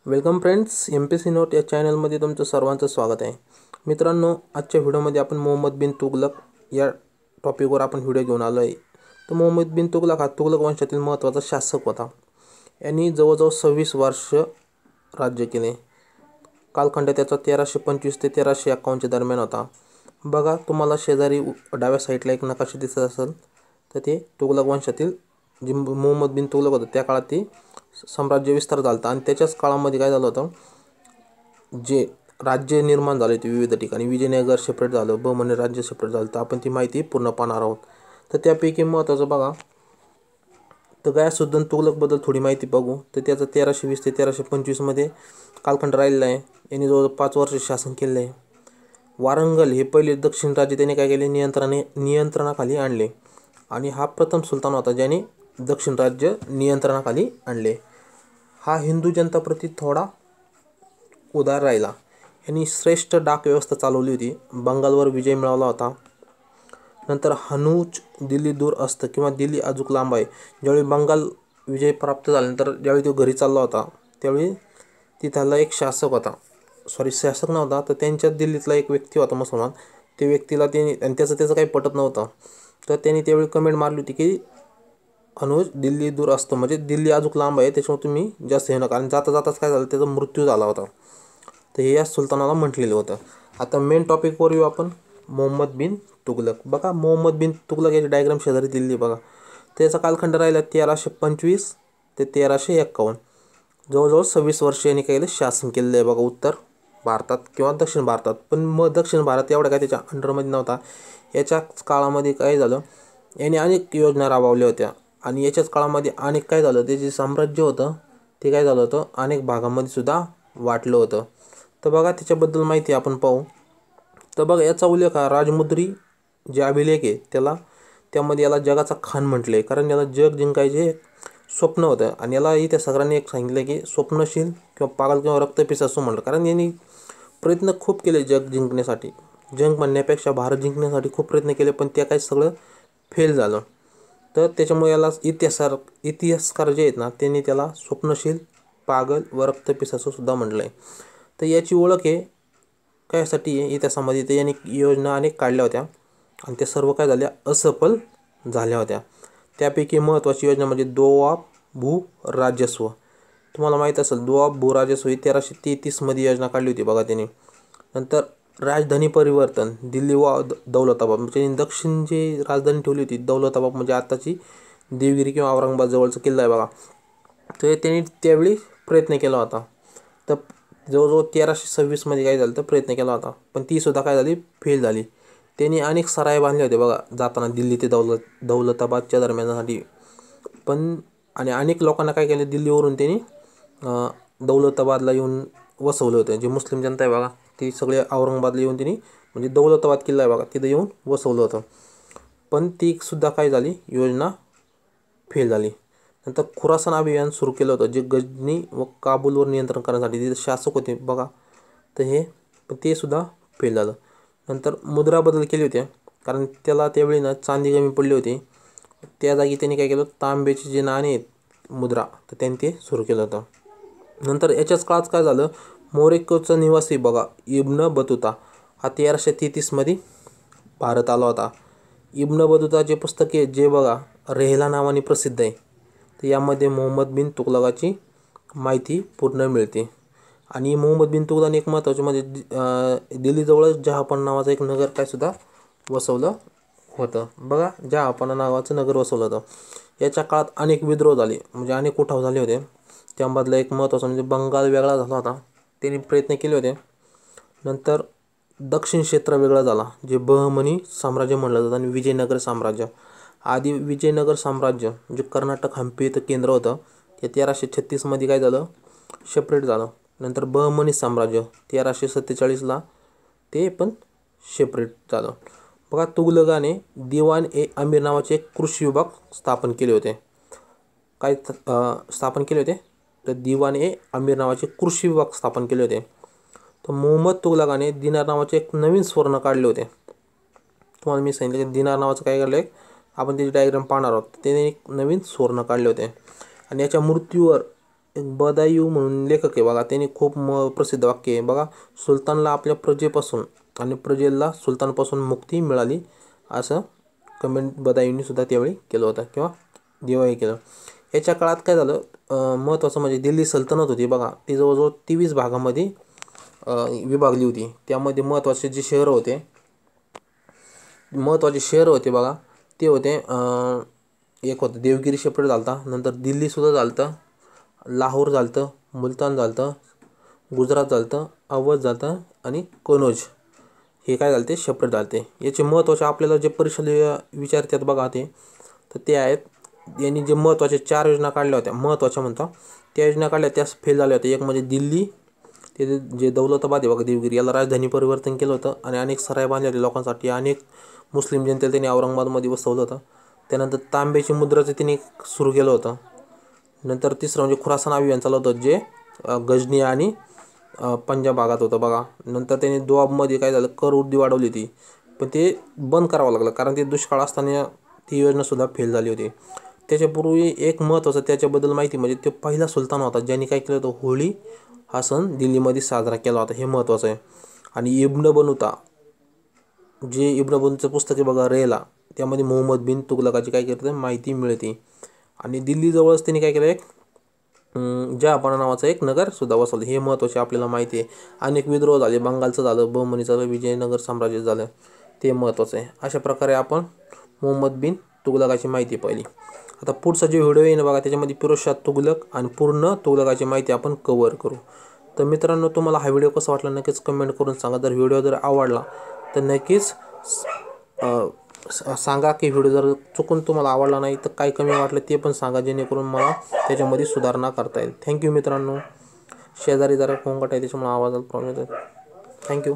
Welcome friends, MPC note या चॅनलमध्ये तुमचं सर्वांचं स्वागत आहे. मित्रांनो, आजच्या व्हिडिओमध्ये आपण मोहम्मद बिन तुगलक या टॉपिकवर आपण व्हिडिओ घेऊन आलो आहे. तर मोहम्मद बिन तुगलक हा तुगलक वंशातील महत्त्वाचा शासक होता. यांनी जवळजवळ 26 वर्ष राज्य केले. कालखंड त्याचा 1325 ते 1351 दरम्यान होता. बघा, तुम्हाला शेजारी डाव्या साईडला एक नकाशा दिसत असेल तर ते तुगलक वंशातील जे मोहम्मद बिन तुगलक होतं त्या काळात ते साम्राज्य विस्तार झाला होता. आणि त्याच्याच काळामध्ये काय झालं होतं, जे राज्य निर्माण झाले होते विविध ठिकाणी. विजयनगर सेपरेट झालं, बहमनी राज्य सेपरेट झालं. तर आपण ती माहिती पूर्ण पाहणार आहोत. तर त्यापैकी महत्त्वाचं बघा, तर गयासुद्दीन तुगलकबद्दल थोडी माहिती बघू. तर त्याचं 1320 ते 1325 कालखंड राहिलेला आहे. यांनी जवळ 5 वर्ष शासन केलेलं आहे. वारंगल हे पहिले दक्षिण राज्य त्याने काय केले, नियंत्रणाखाली आणले. आणि हा प्रथम सुलतान होता ज्याने दक्षिण राज्य नियंत्रणाखाली आणले. हा हिंदू जनताप्रती थोडा उदार राहिला. यांनी श्रेष्ठ डाक व्यवस्था चालवली होती. बंगालवर विजय मिळवला होता. नंतर हनुच दिल्ली दूर असतं किंवा दिल्ली अजूक लांब आहे. ज्यावेळी बंगाल विजय प्राप्त झाल्यानंतर ज्यावेळी तो घरी चालला होता त्यावेळी तिथला एक शासक होता, शासक नव्हता तर त्यांच्या दिल्लीतला एक व्यक्ती होता मुसलमान. त्या व्यक्तीला आणि त्याचं काही पटत नव्हतं. तर त्यांनी त्यावेळी कमेंट मारली होती की अनुज दिल्ली दूर असतं म्हणजे दिल्ली अजूक लांब आहे, त्याच्यामुळे तुम्ही जास्त हे नका. आणि जाता जाताच काय झालं, त्याचा मृत्यू झाला होता. तर हे या सुलतानाला म्हटलेलं होतं. आता मेन टॉपिकवर येऊ आपण, मोहम्मद बिन तुगलक. बघा, मोहम्मद बिन तुगलक याची डायग्राम शेजारी दिल्ली बघा. त्याचा कालखंड राहिला 1325 ते 1351. जवळजवळ 26 वर्ष यांनी काय केलं, शासन केलेलं आहे बघा, उत्तर भारतात किंवा दक्षिण भारतात. पण मग दक्षिण भारत एवढा काय त्याच्या अंडरमध्ये नव्हता. याच्याच काळामध्ये काय झालं, यांनी अनेक योजना राबवल्या होत्या. आणि याच्याच काळामध्ये अनेक काय झालं, ते जे साम्राज्य होतं ते काय झालं होतं, अनेक भागामध्ये सुद्धा वाटलं होतं. तर बघा, त्याच्याबद्दल माहिती आपण पाहू. तर बघा, याचा उल्लेख हा राजमुद्री जे अभिलेख आहे त्यामध्ये याला जगाचा खान म्हटलं आहे. कारण याला जग जिंकायचे स्वप्न होतं. आणि याला इतिहासकारांनी एक सांगितलं की स्वप्नशील किंवा पागल किंवा रक्तपिसा असं म्हटलं. कारण यांनी प्रयत्न खूप केले जग जिंकण्यासाठी. जग म्हणण्यापेक्षा भारत जिंकण्यासाठी खूप प्रयत्न केले, पण ते काय सगळं फेल झालं. तर त्याच्यामुळे याला इतिहासकार जे आहेत ना, त्यांनी त्याला स्वप्नशील, पागल व रक्तपिसाचं सुद्धा म्हटलं आहे. तर याची ओळख आहे कायसाठी आहे इतिहासामध्ये, तर यांनी योजना अनेक काढल्या होत्या आणि त्या सर्व काय झाल्या, असफल झाल्या होत्या. त्यापैकी महत्त्वाची योजना म्हणजे दोआब भू राजस्व. तुम्हाला माहीत असेल, दोआब भू राजस्व ही 1333 योजना काढली होती बघा त्यांनी. नंतर राजधानी परिवर्तन, दिल्ली व दौलताबाद. म्हणजे दक्षिण जी राजधानी ठेवली होती दौलताबाद, म्हणजे आताची देवगिरी किंवा औरंगाबाद जवळचा किल्ला आहे बघा. तर त्यांनी त्यावेळी प्रयत्न केला होता. तर जवळजवळ 1326 काय झालं, तर प्रयत्न केला होता, पण ती सुद्धा काय झाली, फेल झाली. त्यांनी अनेक सराय बांधले होते बघा जाताना दिल्ली ते दौलताबादच्या दरम्यानसाठी. पण आणि अनेक लोकांना काय केलं, दिल्लीवरून त्यांनी दौलताबादला येऊन वसवलं होतं. जे मुस्लिम जनता आहे बघा, ती सगळे औरंगाबादला येऊन त्यांनी, म्हणजे दौलताबाद किल्ला आहे बघा, तिथं येऊन वसवलं होतं. पण ती सुद्धा काय झाली, योजना फेल झाली. नंतर खुरासान अभियान सुरू केलं होतं, जे गजनी व काबूलवर नियंत्रण करण्यासाठी. तिथे शासक होते बघा, तर पण ते सुद्धा फेल झालं. नंतर मुद्रा बदल केले होते, कारण त्याला त्यावेळी ना चांदी कमी पडली होती. त्या जागी त्यांनी काय केलं, तांब्याचे जे नाणे आहेत मुद्रा, तर त्यांनी ते सुरू केलं होतं. नंतर याच्याच काळात काय झालं, मोरोक्कोचा निवासी बघा इब्न बतुता हा 1333 भारत आला होता. इब्न बतुताचे पुस्तक आहे जे बघा रेहला नावाने प्रसिद्ध आहे. तर यामध्ये मोहम्मद बिन तुगलकाची माहिती पूर्ण मिळते. आणि मोहम्मद बिन तुगलकाने एक महत्त्वाचे म्हणजे दिल्लीजवळच जहापना नावाचं एक नगर काय सुद्धा वसवलं होतं बघा. जहापना नावाचं नगर वसवलं होतं. याच्या काळात अनेक विद्रोह झाले, म्हणजे अनेक उठाव झाले होते. त्यामधला एक महत्त्वाचा म्हणजे बंगाल वेगळा झाला होता, त्यांनी प्रयत्न केले होते. नंतर दक्षिण क्षेत्र वेगळा झाला, जे बहमनी साम्राज्य म्हणलं जातं. आणि विजयनगर साम्राज्य, आधी विजयनगर साम्राज्य जे कर्नाटक हंपी इथं केंद्र होतं, ते 1336 काय झालं, सेपरेट झालं. नंतर बहमनी साम्राज्य 1347 ते पण सेपरेट झालं बघा. तुगलकाने दिवान ए आमिर नावाचे एक कृषी विभाग स्थापन केले होते. काय स्थापन केले होते, तर दिवान ए आमिर नावाचे कृषी विभाग स्थापन केले होते. तर मोहम्मद तुगलकाने दिनार नावाचे एक नवीन स्वर्ण काढले होते. तुम्हाला मी सांगितलं की दिनार नावाचं काय काढलं आहे, आपण त्याची डायग्राम पाहणार आहोत. त्याने एक नवीन स्वर्ण काढले होते. आणि याच्या मृत्यूवर बदायूं म्हणून लेखक आहे बघा, त्यांनी खूप प्रसिद्ध वाक्य आहे बघा, सुलतानला आपल्या प्रजेपासून आणि प्रजेला सुलतानपासून मुक्ती मिळाली, असं कमेंट बदायूंनी सुद्धा त्यावेळी केलं होतं किंवा देवाही केलं. याच्या काळात काय झालं, महत्त्वाचं म्हणजे दिल्ली सल्तनत होती बघा, ती जवळजवळ 23 भागामध्ये विभागली होती. त्यामध्ये महत्त्वाचे जे शहरं होते, बघा, ते होते एक होतं देवगिरी सेपरेट झालं होता, नंतर दिल्लीसुद्धा झालं होतं, लाहोर झालं होतं, मुलतान झालं होतं, गुजरात झालं होतं, अवध झालं होतं आणि कनौज, हे काय झालं ते सेपरेट झालं ते. याचे महत्त्वाचे आपल्याला जे परीक्षेला विचारतात बघा तर ते आहेत, यांनी जे महत्त्वाचे 4 योजना काढल्या होत्या, महत्त्वाच्या म्हणता त्या योजना काढल्या, त्या फेल झाल्या होत्या. एक म्हणजे दिल्ली, ते जे दौलताबाद आहे बघा देवगिरी, याला राजधानी परिवर्तन केलं होतं आणि अनेक सराय बांधले होते लोकांसाठी, अनेक मुस्लिम जनतेला त्यांनी औरंगाबादमध्ये बसवलं होतं. त्यानंतर तांब्याची मुद्राचं त्यांनी सुरू केलं होतं. नंतर तिसरं म्हणजे खुरासान अभियान चालवलं होतं, जे गजनी आणि पंजाब भागात होतं बघा. नंतर त्यांनी दोआबमध्ये काय झालं, कर वृद्धी वाढवली होती, पण ते बंद करावं लागलं कारण ते दुष्काळ असताना ती योजनासुद्धा फेल झाली होती. त्याच्यापूर्वी एक महत्त्वाचं त्याच्याबद्दल माहिती म्हणजे तो पहिला सुलतान होता ज्यांनी काय केलं होतं, होळी हा सण दिल्लीमध्ये साजरा केला होता, हे महत्त्वाचं आहे. आणि इब्न बनुता, जे इब्न बनुताचं पुस्तक आहे बघा रेला, त्यामध्ये मोहम्मद बिन तुगलकाची काय करते माहिती मिळते. आणि दिल्लीजवळच त्यांनी काय केलं, एक जहापना नावाचं एक नगरसुद्धा वसवलं, हे महत्त्वाचे आपल्याला माहिती आहे. अनेक विद्रोह झाले, बंगालचं झालं, बहमनीचं झालं, विजयनगर साम्राज्य झालं, ते महत्त्वाचं आहे. अशा प्रकारे आपण मोहम्मद बिन तुगलकाची माहिती पाहिली. आता पुढचा जो व्हिडिओ येईल बघा, त्याच्यामध्ये फिरोजशाह तुगलक आणि पूर्ण तुगलकाची माहिती आपण कव्हर करू. तर मित्रांनो, तुम्हाला हा व्हिडिओ कसा वाटला नक्कीच कमेंट करून सांगा. जर व्हिडिओ जर आवडला तर नक्कीच सांगा की व्हिडिओ जर चुकून तुम्हाला आवडला नाही तर काय कमी वाटलं ते पण सांगा, जेणेकरून मला त्याच्यामध्ये सुधारणा करता येईल. थँक्यू मित्रांनो. शेजारी जरा कोंगट आहे त्याच्यामुळे आवाजात प्रॉब्लेम येतो. थँक्यू.